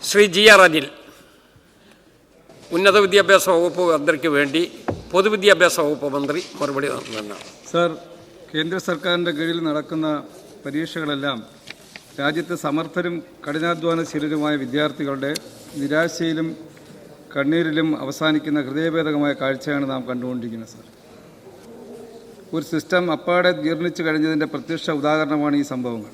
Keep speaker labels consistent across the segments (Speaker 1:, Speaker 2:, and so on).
Speaker 1: Shri GR Anil ഉന്നത വിദ്യാഭ്യാസ വകുപ്പ് മന്ത്രിക്ക് വേണ്ടി പൊതുവിദ്യാഭ്യാസ വകുപ്പ് മന്ത്രി മറുപടി നൽകുന്നതാണ്.
Speaker 2: സർ, കേന്ദ്ര സർക്കാരിൻ്റെ കീഴിൽ നടക്കുന്ന പരീക്ഷകളെല്ലാം രാജ്യത്ത് സമർത്ഥരും കഠിനാധ്വാനശീലരുമായ വിദ്യാർത്ഥികളുടെ നിരാശയിലും കണ്ണീരിലും അവസാനിക്കുന്ന ഹൃദയഭേദകമായ കാഴ്ചയാണ് നാം കണ്ടുകൊണ്ടിരിക്കുന്നത്. സർ, ഒരു സിസ്റ്റം അപ്പാടെ ജീർണിച്ചു കഴിഞ്ഞതിൻ്റെ പ്രത്യക്ഷ ഉദാഹരണമാണ് ഈ സംഭവങ്ങൾ.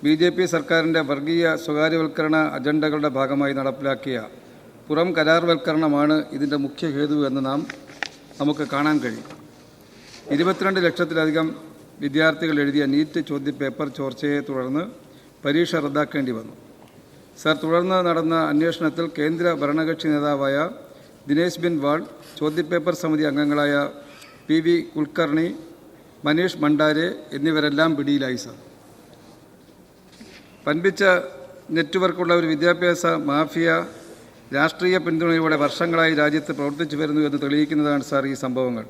Speaker 2: BJP സർക്കാരിൻ്റെ വർഗീയ സ്വകാര്യവൽക്കരണ അജണ്ടകളുടെ ഭാഗമായി നടപ്പിലാക്കിയ പുറം കരാർവൽക്കരണമാണ് ഇതിൻ്റെ മുഖ്യ ഹേതു എന്ന് നമുക്ക് കാണാൻ കഴിയും. 22 ലക്ഷത്തിലധികം വിദ്യാർത്ഥികൾ എഴുതിയ നീറ്റ് ചോദ്യപേപ്പർ ചോർച്ചയെ തുടർന്ന് പരീക്ഷ റദ്ദാക്കേണ്ടി വന്നു. സർ, തുടർന്ന് നടന്ന അന്വേഷണത്തിൽ കേന്ദ്ര ഭരണകക്ഷി നേതാവായ ദിനേശ് ബിൻവാൾ, ചോദ്യപേപ്പർ സമിതി അംഗങ്ങളായ PV കുൽക്കർണി, മനീഷ് മണ്ഡാരെ എന്നിവരെല്ലാം പിടിയിലായി. സർ, പൻപിച്ച നെറ്റ്വർക്കുള്ള ഒരു വിദ്യാഭ്യാസ മാഫിയ രാഷ്ട്രീയ പിന്തുണയോടെ വർഷങ്ങളായി രാജ്യത്ത് പ്രവർത്തിച്ചു വരുന്നു എന്ന് തെളിയിക്കുന്നതാണ് സാർ ഈ സംഭവങ്ങൾ.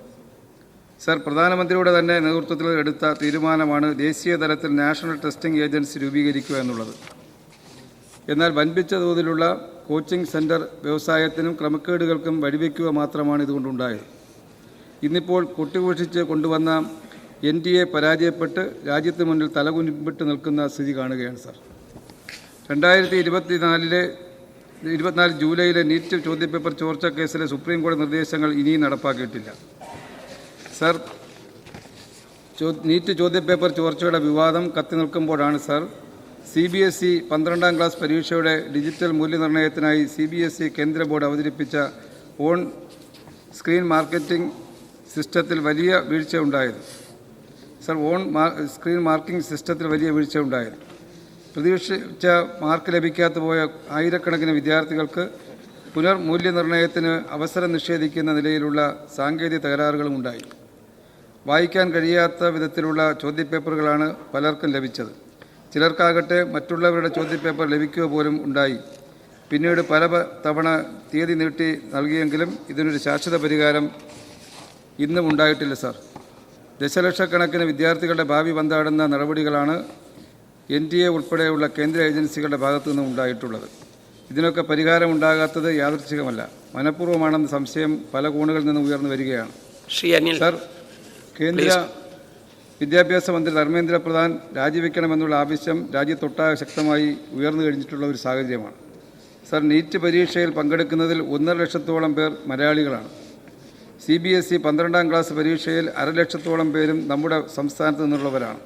Speaker 2: സർ, പ്രധാനമന്ത്രിയുടെ തന്നെ നേതൃത്വത്തിൽ എടുത്ത തീരുമാനമാണ് ദേശീയ തലത്തിൽ നാഷണൽ ടെസ്റ്റിംഗ് ഏജൻസി രൂപീകരിക്കുക എന്നുള്ളത്. എന്നാൽ വൻപിച്ച തോതിലുള്ള കോച്ചിംഗ് സെൻറ്റർ വ്യവസായത്തിനും ക്രമക്കേടുകൾക്കും വഴിവെക്കുക മാത്രമാണ് ഇതുകൊണ്ടുണ്ടായത്. ഇന്നിപ്പോൾ കൊട്ടിഘോഷിച്ച് കൊണ്ടുവന്ന NDA പരാജയപ്പെട്ട് രാജ്യത്തിന് മുന്നിൽ തലകുനിപ്പിട്ട് നിൽക്കുന്ന സ്ഥിതി കാണുകയാണ്. സാർ, 2024 ജൂലൈയിലെ നീറ്റ് ചോദ്യപേപ്പർ ചോർച്ച കേസിലെ സുപ്രീം കോടതി നിർദ്ദേശങ്ങൾ ഇനിയും നടപ്പാക്കിയിട്ടില്ല. സർ, നീറ്റ് ചോദ്യപേപ്പർ ചോർച്ചയുടെ വിവാദം കത്തി നിൽക്കുമ്പോഴാണ് സർ CBSE 12ാം ക്ലാസ് പരീക്ഷയുടെ ഡിജിറ്റൽ മൂല്യനിർണ്ണയത്തിനായി CBSE കേന്ദ്ര ബോർഡ് അവതരിപ്പിച്ച ഓൺ സ്ക്രീൻ മാർക്കറ്റിംഗ് സിസ്റ്റത്തിൽ വലിയ വീഴ്ചയുണ്ടായത്. സർ, സ്ക്രീൻ മാർക്കിംഗ് സിസ്റ്റത്തിൽ വലിയ വീഴ്ചയുണ്ടായത്. പ്രതീക്ഷിച്ച മാർക്ക് ലഭിക്കാതെ പോയ ആയിരക്കണക്കിന് വിദ്യാർത്ഥികൾക്ക് പുനർമൂല്യനിർണ്ണയത്തിന് അവസരം നിഷേധിക്കുന്ന നിലയിലുള്ള സാങ്കേതിക തകരാറുകളും ഉണ്ടായി. വായിക്കാൻ കഴിയാത്ത വിധത്തിലുള്ള ചോദ്യപേപ്പറുകളാണ് പലർക്കും ലഭിച്ചത്. ചിലർക്കാകട്ടെ മറ്റുള്ളവരുടെ ചോദ്യപേപ്പർ ലഭിക്കുക പോലും ഉണ്ടായി. പിന്നീട് പല തവണ തീയതി നീട്ടി നൽകിയെങ്കിലും ഇതിനൊരു ശാശ്വത പരിഹാരം ഇന്നും ഉണ്ടായിട്ടില്ല. സാർ, ദശലക്ഷക്കണക്കിന് വിദ്യാർത്ഥികളുടെ ഭാവി പന്താടുന്ന നടപടികളാണ് NTA ഉൾപ്പെടെയുള്ള കേന്ദ്ര ഏജൻസികളുടെ ഭാഗത്തു നിന്നും ഉണ്ടായിട്ടുള്ളത്. ഇതിനൊക്കെ പരിഹാരമുണ്ടാകാത്തത് യാദൃച്ഛികമല്ല, മനഃപൂർവ്വമാണെന്ന സംശയം പല കോണുകളിൽ നിന്നും ഉയർന്നു വരികയാണ്.
Speaker 1: സർ,
Speaker 2: കേന്ദ്ര വിദ്യാഭ്യാസ മന്ത്രി ധർമ്മേന്ദ്ര പ്രധാൻ രാജിവെക്കണമെന്നുള്ള ആവശ്യം രാജ്യത്തൊട്ടാകെ ശക്തമായി ഉയർന്നു കഴിഞ്ഞിട്ടുള്ള ഒരു സാഹചര്യമാണ്. സർ, നീറ്റ് പരീക്ഷയിൽ പങ്കെടുക്കുന്നതിൽ 1.5 ലക്ഷത്തോളം പേർ മലയാളികളാണ്. CBSE 12ാം ക്ലാസ് പരീക്ഷയിൽ 1.5 ലക്ഷത്തോളം പേരും നമ്മുടെ സംസ്ഥാനത്ത് നിന്നുള്ളവരാണ്.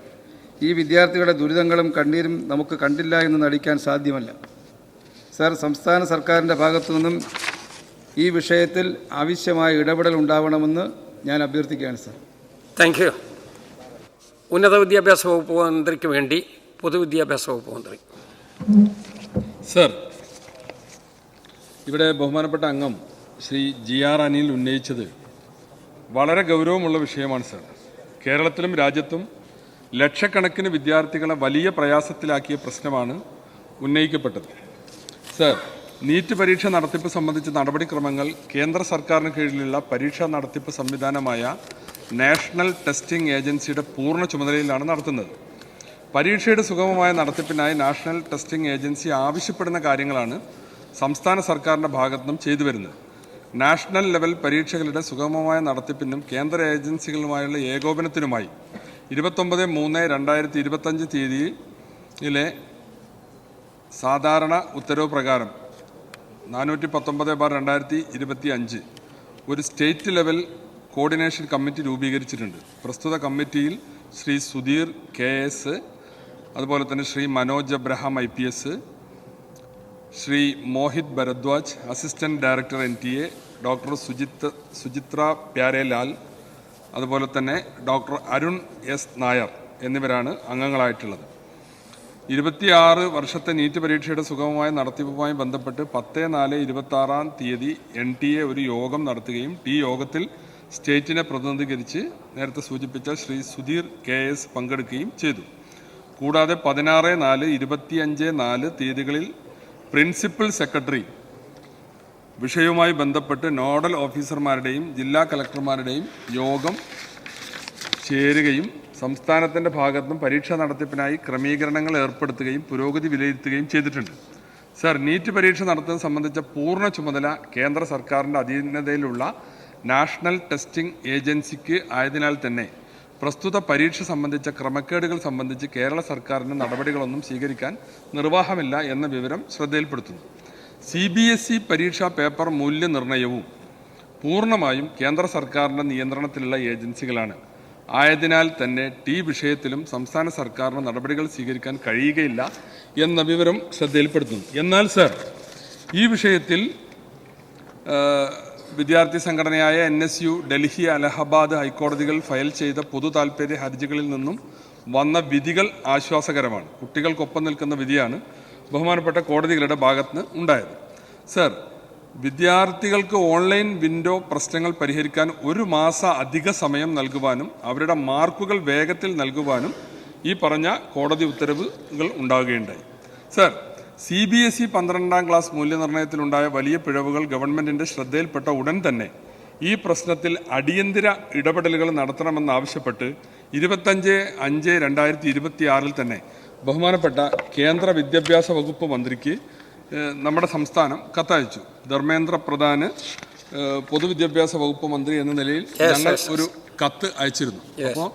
Speaker 2: ഈ വിദ്യാർത്ഥികളുടെ ദുരിതങ്ങളും കണ്ണീരും നമുക്ക് കണ്ടില്ല എന്ന് നടിക്കാൻ സാധ്യമല്ല. സർ, സംസ്ഥാന സർക്കാരിൻ്റെ ഭാഗത്തു നിന്നും ഈ വിഷയത്തിൽ ആവശ്യമായ ഇടപെടൽ ഉണ്ടാവണമെന്ന് ഞാൻ അഭ്യർത്ഥിക്കുകയാണ്. Sir,
Speaker 1: thank you. ഉന്നത വിദ്യാഭ്യാസ വകുപ്പ് മന്ത്രിക്ക് വേണ്ടി പൊതുവിദ്യാഭ്യാസ വകുപ്പ് മന്ത്രി.
Speaker 3: സർ, ഇവിടെ ബഹുമാനപ്പെട്ട അംഗം ശ്രീ GR അനിൽ ഉന്നയിച്ചത് വളരെ ഗൗരവമുള്ള വിഷയമാണ്. സർ, കേരളത്തിലും രാജ്യത്തും ലക്ഷക്കണക്കിന് വിദ്യാർത്ഥികളെ വലിയ പ്രയാസത്തിലാക്കിയ പ്രശ്നമാണ് ഉന്നയിക്കപ്പെട്ടത്. സർ, നീറ്റ് പരീക്ഷ നടത്തിപ്പ് സംബന്ധിച്ച നടപടിക്രമങ്ങൾ കേന്ദ്ര സർക്കാരിന് കീഴിലുള്ള പരീക്ഷാ നടത്തിപ്പ് സംവിധാനമായ നാഷണൽ ടെസ്റ്റിംഗ് ഏജൻസിയുടെ പൂർണ്ണ ചുമതലയിലാണ് നടത്തുന്നത്. പരീക്ഷയുടെ സുഗമമായ നടത്തിപ്പിനായി നാഷണൽ ടെസ്റ്റിംഗ് ഏജൻസി ആവശ്യപ്പെടുന്ന കാര്യങ്ങളാണ് സംസ്ഥാന സർക്കാരിൻ്റെ ഭാഗത്തുനിന്നും ചെയ്തു വരുന്നത്. നാഷണൽ ലെവൽ പരീക്ഷകളുടെ സുഗമമായ നടത്തിപ്പിനും കേന്ദ്ര ഏജൻസികളുമായുള്ള ഏകോപനത്തിനുമായി 29/3/2025 തീയതിയിലെ സാധാരണ ഉത്തരവ് പ്രകാരം 419/2025 ഒരു സ്റ്റേറ്റ് ലെവൽ കോർഡിനേഷൻ കമ്മിറ്റി രൂപീകരിച്ചിട്ടുണ്ട്. പ്രസ്തുത കമ്മിറ്റിയിൽ ശ്രീ സുധീർ KS, അതുപോലെ തന്നെ Shri Manoj Abraham IPS, Shri Mohit Bharadwaj assistant director NTA, doctor Suchitra Pyarelal, അതുപോലെ തന്നെ ഡോക്ടർ അരുൺ S നായർ എന്നിവരാണ് അംഗങ്ങളായിട്ടുള്ളത്. 26 വർഷത്തെ നീറ്റ് പരീക്ഷയുടെ സുഗമമായ നടത്തിപ്പുമായി ബന്ധപ്പെട്ട് 10/4/26 തീയതി NTA ഒരു യോഗം നടത്തുകയും ഈ യോഗത്തിൽ സ്റ്റേറ്റിനെ പ്രതിനിധീകരിച്ച് നേരത്തെ സൂചിപ്പിച്ച ശ്രീ സുധീർ KS പങ്കെടുക്കുകയും ചെയ്തു. കൂടാതെ 16/4/25/4 തീയതികളിൽ പ്രിൻസിപ്പൽ സെക്രട്ടറി വിഷയവുമായി ബന്ധപ്പെട്ട് നോഡൽ ഓഫീസർമാരുടെയും ജില്ലാ കളക്ടർമാരുടെയും യോഗം ചേരുകയും സംസ്ഥാനത്തിൻ്റെ ഭാഗത്തുനിന്നും പരീക്ഷാ നടത്തിപ്പിനായി ക്രമീകരണങ്ങൾ ഏർപ്പെടുത്തുകയും പുരോഗതി വിലയിരുത്തുകയും ചെയ്തിട്ടുണ്ട്. സർ, നീറ്റ് പരീക്ഷ നടത്തുന്നത് സംബന്ധിച്ച പൂർണ്ണ ചുമതല കേന്ദ്ര സർക്കാരിൻ്റെ അധീനതയിലുള്ള നാഷണൽ ടെസ്റ്റിംഗ് ഏജൻസിക്ക് ആയതിനാൽ തന്നെ പ്രസ്തുത പരീക്ഷ സംബന്ധിച്ച ക്രമക്കേടുകൾ സംബന്ധിച്ച് കേരള സർക്കാരിന് നടപടികളൊന്നും സ്വീകരിക്കാൻ നിർവാഹമില്ല എന്ന വിവരം ശ്രദ്ധയിൽപ്പെടുത്തുന്നു. CBSE പരീക്ഷാ പേപ്പർ മൂല്യനിർണ്ണയവും പൂർണ്ണമായും കേന്ദ്ര സർക്കാരിൻ്റെ നിയന്ത്രണത്തിലുള്ള ഏജൻസികളാണ്. ആയതിനാൽ തന്നെ വിഷയത്തിലും സംസ്ഥാന സർക്കാരിന് നടപടികൾ സ്വീകരിക്കാൻ കഴിയുകയില്ല എന്ന വിവരം ശ്രദ്ധയിൽപ്പെടുത്തുന്നു. എന്നാൽ സർ, ഈ വിഷയത്തിൽ വിദ്യാർത്ഥി സംഘടനയായ NSU, ഡൽഹി, അലഹബാദ് ഹൈക്കോടതികൾ ഫയൽ ചെയ്ത പൊതു താൽപ്പര്യ ഹർജികളിൽ നിന്നും വന്ന വിധികൾ ആശ്വാസകരമാണ്. കുട്ടികൾക്കൊപ്പം നിൽക്കുന്ന വിധിയാണ് ബഹുമാനപ്പെട്ട കോടതികളുടെ ഭാഗത്ത് ഉണ്ടായത്. സർ, വിദ്യാർത്ഥികൾക്ക് ഓൺലൈൻ വിൻഡോ പ്രശ്നങ്ങൾ പരിഹരിക്കാൻ 1 മാസം അധിക സമയം നൽകുവാനും അവരുടെ മാർക്കുകൾ വേഗത്തിൽ നൽകുവാനും ഈ പറഞ്ഞ കോടതി ഉത്തരവുകൾ ഉണ്ടാവുകയുണ്ടായി. സർ, CBSE 12ാം ക്ലാസ് മൂല്യനിർണ്ണയത്തിലുണ്ടായ വലിയ പിഴവുകൾ ഗവൺമെൻറ്റിൻ്റെ ശ്രദ്ധയിൽപ്പെട്ട ഉടൻ തന്നെ ഈ പ്രശ്നത്തിൽ അടിയന്തര ഇടപെടലുകൾ നടത്തണമെന്നാവശ്യപ്പെട്ട് 25/5/2026 തന്നെ ബഹുമാനപ്പെട്ട കേന്ദ്ര വിദ്യാഭ്യാസ വകുപ്പ് മന്ത്രിക്ക് നമ്മുടെ സംസ്ഥാനം കത്തയച്ചു. ധർമ്മേന്ദ്ര പ്രധാന് പൊതുവിദ്യാഭ്യാസ വകുപ്പ് മന്ത്രി എന്ന നിലയിൽ ഞങ്ങൾ ഒരു കത്ത് അയച്ചിരുന്നു. അപ്പോൾ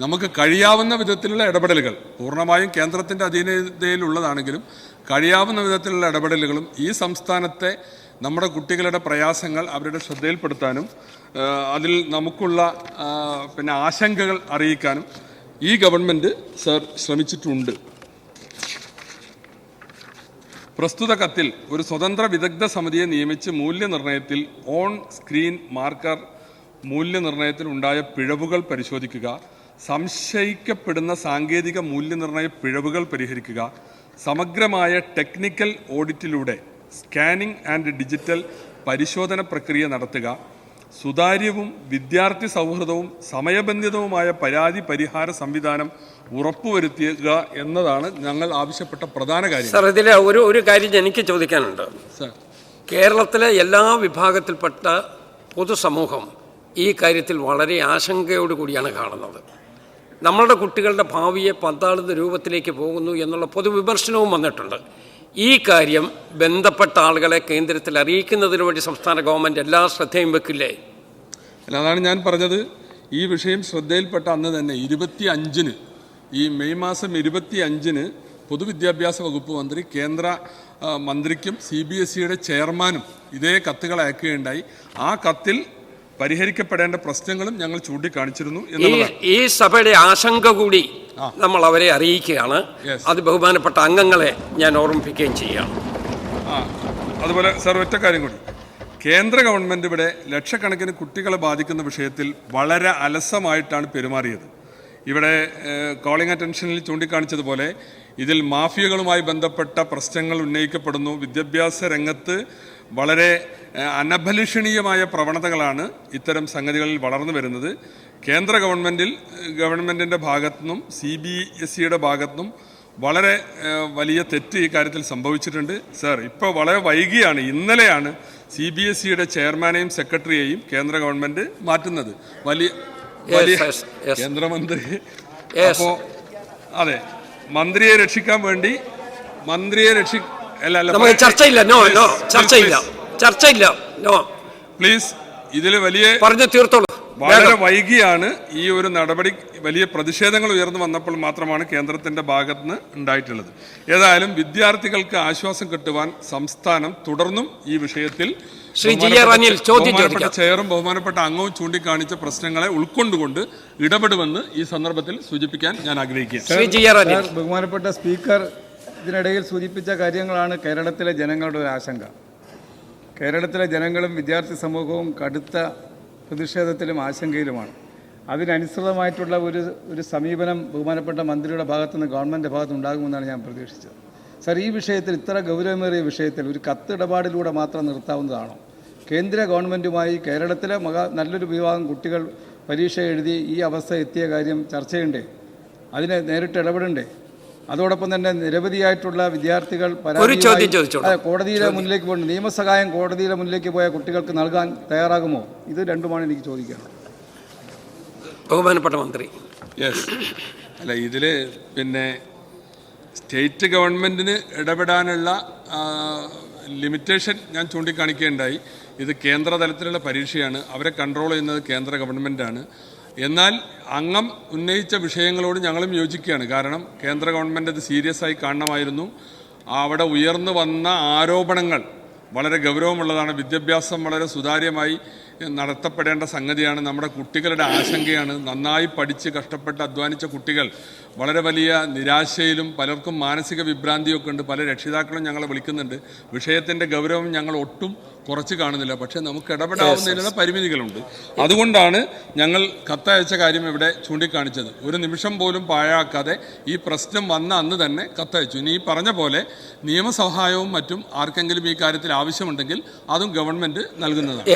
Speaker 3: നമുക്ക് കഴിയാവുന്ന വിധത്തിലുള്ള ഇടപെടലുകൾ, പൂർണ്ണമായും കേന്ദ്രത്തിൻ്റെ അധീനതയിലുള്ളതാണെങ്കിലും കഴിയാവുന്ന വിധത്തിലുള്ള ഇടപെടലുകളും ഈ സംസ്ഥാനത്തെ നമ്മുടെ കുട്ടികളുടെ പ്രയാസങ്ങൾ അവരുടെ ശ്രദ്ധയിൽപ്പെടുത്താനും അതിൽ നമുക്കുള്ള ആശങ്കകൾ അറിയിക്കാനും ഈ ഗവൺമെൻറ് സർ ശ്രമിച്ചിട്ടുണ്ട്. പ്രസ്തുത കത്തിൽ ഒരു സ്വതന്ത്ര വിദഗ്ധ സമിതിയെ നിയമിച്ച് മൂല്യനിർണ്ണയത്തിൽ ഓൺ സ്ക്രീൻ മാർക്കർ മൂല്യനിർണ്ണയത്തിൽ ഉണ്ടായ പിഴവുകൾ പരിശോധിക്കുക, സംശയിക്കപ്പെടുന്ന സാങ്കേതിക മൂല്യനിർണ്ണയ പിഴവുകൾ പരിഹരിക്കുക, സമഗ്രമായ ടെക്നിക്കൽ ഓഡിറ്റിലൂടെ സ്കാനിംഗ് ആൻഡ് ഡിജിറ്റൽ പരിശോധന പ്രക്രിയ നടത്തുക, സുതാര്യവും വിദ്യാർത്ഥി സൗഹൃദവും സമയബന്ധിതവുമായ പരാതി പരിഹാര സംവിധാനം ഉറപ്പുവരുത്തുക എന്നതാണ് ഞങ്ങൾ ആവശ്യപ്പെട്ട പ്രധാന കാര്യം.
Speaker 1: സാർ, ഇതിൽ ഒരു കാര്യം എനിക്ക് ചോദിക്കാനുണ്ട്.
Speaker 3: സാർ,
Speaker 1: കേരളത്തിലെ എല്ലാ വിഭാഗത്തിൽപ്പെട്ട പൊതുസമൂഹം ഈ കാര്യത്തിൽ വളരെ ആശങ്കയോടുകൂടിയാണ് കാണുന്നത്. നമ്മളുടെ കുട്ടികളുടെ ഭാവിയെ പന്താളുന്ന രൂപത്തിലേക്ക് പോകുന്നു എന്നുള്ള പൊതുവിമർശനവും വന്നിട്ടുണ്ട്. ഈ കാര്യം ബന്ധപ്പെട്ട ആളുകളെ കേന്ദ്രത്തിൽ അറിയിക്കുന്നതിന് വേണ്ടി സംസ്ഥാന ഗവൺമെൻറ് എല്ലാ ശ്രദ്ധയും വെക്കില്ലേ?
Speaker 3: അല്ല, അതാണ് ഞാൻ പറഞ്ഞത്. ഈ വിഷയം ശ്രദ്ധയിൽപ്പെട്ട അന്ന് തന്നെ 25-ന്, ഈ മെയ് മാസം 25-ന് പൊതുവിദ്യാഭ്യാസ വകുപ്പ് മന്ത്രി കേന്ദ്ര മന്ത്രിക്കും CBSEയുടെ ചെയർമാനും ഇതേ കത്തുകൾ അയക്കുകയുണ്ടായി. ആ കത്തിൽ പരിഹരിക്കപ്പെടേണ്ട പ്രശ്നങ്ങളും ഞങ്ങൾ ചൂണ്ടിക്കാണിച്ചിരുന്നു എന്നുള്ളതാണ്.
Speaker 1: ഈ സഭയുടെ ആശങ്ക കൂടി നമ്മൾ അവരെ അറിയിക്കുകയാണ്. അത് ബഹുമാനപ്പെട്ട അംഗങ്ങളെ ഞാൻ ഓർമ്മിപ്പിക്കുകയും ചെയ്യുകയാണ്.
Speaker 3: അതുപോലെ സർ, ഒറ്റ കാര്യം കൂടി. കേന്ദ്ര ഗവൺമെൻറ് ഇവിടെ ലക്ഷക്കണക്കിന് കുട്ടികളെ ബാധിക്കുന്ന വിഷയത്തിൽ വളരെ അലസമായിട്ടാണ് പെരുമാറിയത്. ഇവിടെ കോളിംഗ് അറ്റൻഷനിൽ ചൂണ്ടിക്കാണിച്ചതുപോലെ ഇതിൽ മാഫിയകളുമായി ബന്ധപ്പെട്ട പ്രശ്നങ്ങൾ ഉന്നയിക്കപ്പെടുന്നു. വിദ്യാഭ്യാസ രംഗത്ത് വളരെ അനഭിലഷണീയമായ പ്രവണതകളാണ് ഇത്തരം സംഗതികളിൽ വളർന്നു വരുന്നത്. കേന്ദ്ര ഗവൺമെൻറ്റിൻ്റെ ഭാഗത്തുനിന്നും CBSEയുടെ ഭാഗത്തുനിന്നും വളരെ വലിയ തെറ്റ് ഈ കാര്യത്തിൽ സംഭവിച്ചിട്ടുണ്ട്. സർ, ഇപ്പോൾ വളരെ വൈകിയാണ്, ഇന്നലെയാണ് CBSEയുടെ ചെയർമാനെയും സെക്രട്ടറിയെയും കേന്ദ്ര ഗവൺമെൻറ് മാറ്റുന്നത്. വലിയ കേന്ദ്രമന്ത്രി. അപ്പോൾ അതെ, മന്ത്രിയെ രക്ഷിക്കാൻ വേണ്ടി പ്ലീസ്, ഇതിൽ വളരെ വൈകിയാണ് ഈ ഒരു നടപടി. വലിയ പ്രതിഷേധങ്ങൾ ഉയർന്നു വന്നപ്പോൾ മാത്രമാണ് കേന്ദ്രത്തിന്റെ ഭാഗത്തുനിന്ന് ഉണ്ടായിട്ടുള്ളത്. ഏതായാലും വിദ്യാർത്ഥികൾക്ക് ആശ്വാസം കിട്ടുവാൻ സംസ്ഥാനം തുടർന്നും ഈ വിഷയത്തിൽ ബഹുമാനപ്പെട്ട ചെയറും ബഹുമാനപ്പെട്ട അംഗവും ചൂണ്ടിക്കാണിച്ച പ്രശ്നങ്ങളെ ഉൾക്കൊണ്ടുകൊണ്ട് ഇടപെടുമെന്ന് ഈ സന്ദർഭത്തിൽ സൂചിപ്പിക്കാൻ ഞാൻ ആഗ്രഹിക്കുകയാണ്.
Speaker 2: ബഹുമാനപ്പെട്ട സ്പീക്കർ ഇതിനിടയിൽ സൂചിപ്പിച്ച കാര്യങ്ങളാണ് കേരളത്തിലെ ജനങ്ങളുടെ ഒരു ആശങ്ക. കേരളത്തിലെ ജനങ്ങളും വിദ്യാർത്ഥി സമൂഹവും കടുത്ത പ്രതിഷേധത്തിലും ആശങ്കയിലുമാണ്. അതിനനുസൃതമായിട്ടുള്ള ഒരു സമീപനം ബഹുമാനപ്പെട്ട മന്ത്രിയുടെ ഭാഗത്തുനിന്ന് ഗവൺമെൻറ് ഭാഗത്ത് ഉണ്ടാകുമെന്നാണ് ഞാൻ പ്രതീക്ഷിച്ചത്. സർ, ഈ വിഷയത്തിൽ, ഇത്ര ഗൗരവമേറിയ വിഷയത്തിൽ ഒരു കത്തിടപാടിലൂടെ മാത്രം നിർത്താവുന്നതാണോ? കേന്ദ്ര ഗവൺമെൻറ്റുമായി കേരളത്തിലെ നല്ലൊരു വിഭാഗം കുട്ടികൾ പരീക്ഷ എഴുതി ഈ അവസ്ഥ എത്തിയ കാര്യം ചർച്ച ചെയ്യണ്ടേ? അതിനെ നേരിട്ട് ഇടപെടണ്ടേ? അതോടൊപ്പം തന്നെ നിരവധിയായിട്ടുള്ള വിദ്യാർത്ഥികൾ കോടതിയുടെ മുന്നിലേക്ക് പോകുന്നു. നിയമസഹായം കോടതിയുടെ മുന്നിലേക്ക് പോയ കുട്ടികൾക്ക് നൽകാൻ തയ്യാറാകുമോ? ഇത് രണ്ടുമാണ് എനിക്ക് ചോദിക്കാനുള്ളത്.
Speaker 1: ബഹുമാനപ്പെട്ട മന്ത്രി.
Speaker 3: അല്ല, ഇതിൽ സ്റ്റേറ്റ് ഗവൺമെൻറ്റിന് ഇടപെടാനുള്ള ലിമിറ്റേഷൻ ഞാൻ ചൂണ്ടിക്കാണിക്കുകയുണ്ടായി. ഇത് കേന്ദ്ര തലത്തിലുള്ള പരീക്ഷയാണ്, അവരെ കൺട്രോൾ ചെയ്യുന്നത് കേന്ദ്ര ഗവൺമെൻറ്റാണ്. എന്നാൽ അംഗം ഉന്നയിച്ച വിഷയങ്ങളോട് ഞങ്ങളും യോജിക്കുകയാണ്. കാരണം കേന്ദ്ര ഗവൺമെൻറ് അത് സീരിയസ് ആയി കാണണമായിരുന്നു. അവിടെ ഉയർന്നു വന്ന ആരോപണങ്ങൾ വളരെ ഗൗരവമുള്ളതാണ്. വിദ്യാഭ്യാസം വളരെ സുതാര്യമായി നടത്തപ്പെടേണ്ട സംഗതിയാണ്. നമ്മുടെ കുട്ടികളുടെ ആശങ്കയാണ്. നന്നായി പഠിച്ച് കഷ്ടപ്പെട്ട് അധ്വാനിച്ച കുട്ടികൾ വളരെ വലിയ നിരാശയിലും പലർക്കും മാനസിക വിഭ്രാന്തിയൊക്കെ ഉണ്ട്. പല രക്ഷിതാക്കളും ഞങ്ങളെ വിളിക്കുന്നുണ്ട്. വിഷയത്തിൻ്റെ ഗൗരവം ഞങ്ങൾ ഒട്ടും കുറച്ച് കാണുന്നില്ല. പക്ഷേ നമുക്ക് ഇടപെടാവുന്നതിനുള്ള പരിമിതികളുണ്ട്. അതുകൊണ്ടാണ് ഞങ്ങൾ കത്തയച്ച കാര്യം ഇവിടെ ചൂണ്ടിക്കാണിച്ചത്. ഒരു നിമിഷം പോലും പാഴാക്കാതെ ഈ പ്രശ്നം വന്ന അന്ന് തന്നെ കത്തയച്ചു. ഇനി ഈ പറഞ്ഞ പോലെ നിയമസഹായവും മറ്റും ആർക്കെങ്കിലും ഈ കാര്യത്തിൽ ആവശ്യമുണ്ടെങ്കിൽ അതും ഗവൺമെൻറ് നൽകുന്നതാണ്.